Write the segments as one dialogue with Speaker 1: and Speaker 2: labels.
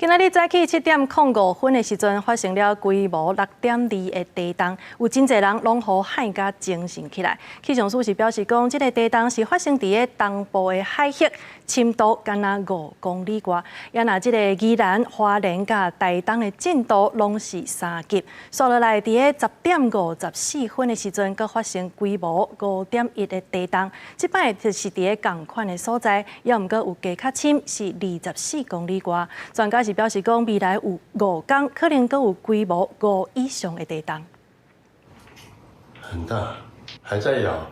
Speaker 1: 今仔日早起7:05的时阵，发生了规模6.2的地震，有真侪人拢好害甲精神起来。气象署是表示讲，这个地震是发生伫个东部的海域，深度敢若5公里外。也那这个宜兰、花莲甲台东的震度拢是3级。接落来伫个10:54的时阵，佮发生规模5.1的地震。即摆就是伫个同款的所在，也毋过有加较深，是24公里外。专家是表示讲，未来有5天可能阁有规模5以上的地震。
Speaker 2: 很大，还在摇。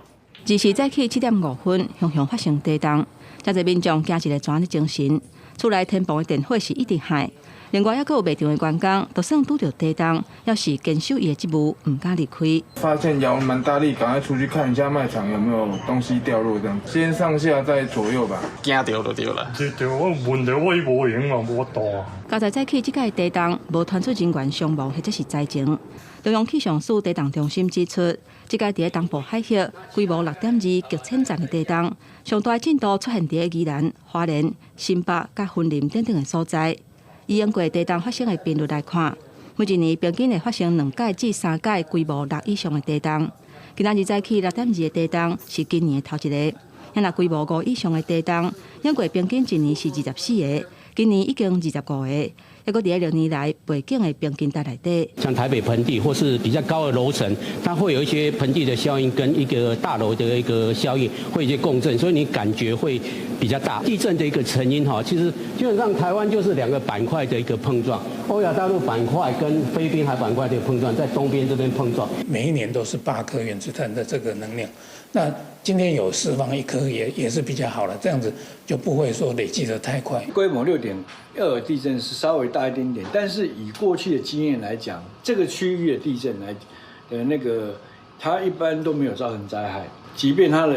Speaker 3: 自是早起7:05，雄雄发生地震，真侪民众惊一个全的精神。厝内天棚的电火是一直害，另外还阁有卖场的员工，就算拄着地震，要是坚守伊的职务，唔敢离开。
Speaker 4: 发现摇蛮大力，赶快出去看一下卖场有没有东西掉落，这样先上下再左右吧。
Speaker 5: 惊到就对啦。
Speaker 6: 对，我问到我无闲嘛，无大。
Speaker 3: 加在早起即个地震，无传出人员伤亡或者是灾情。中央气象署地震中心指出，即个伫东部海域规模6.2极浅层的地震，上大震度出现伫宜兰、花莲、新北、甲云林等等的所在。以用过地震发生的频率来看，每一年平均会发生2届至3届规模6以上的地震。今仔日早起6.2的地震是今年的头一个。若规模5以上的地震，用过平均一年是24个，今年已经25个。还阁伫6年来背景的平均带内底，
Speaker 7: 像台北盆地或是比较高的楼层，它会有一些盆地的效应跟一个大楼的一个效应会有一些共振，所以你感觉会比较大。地震的一个成因其实基本上台湾就是2个板块的一个碰撞，欧亚大陆板块跟菲律宾海板块的碰撞，在东边这边碰撞。
Speaker 8: 每一年都是8颗原子弹的这个能量，那今天有释放1颗也是比较好了，这样子就不会说累积得太快。
Speaker 9: 规模6.2的地震是稍微大一点点，但是以过去的经验来讲，这个区域的地震它一般都没有造成灾害。即便它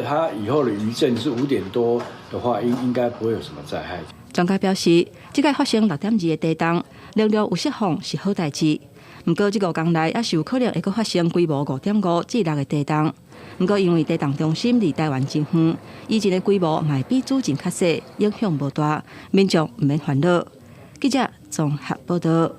Speaker 9: 以后的余震是5点多的话，应该不会有什么灾害。
Speaker 3: 专家表示，这个发生6.2的地震，能量有释放是好代志。不过，这5天内也是有可能会阁发生规模5.5至6的地震。不过，因为地震中心离台湾真远，以前的规模嘛比主震较小，影响无大，民众唔免烦恼。记者综合报道。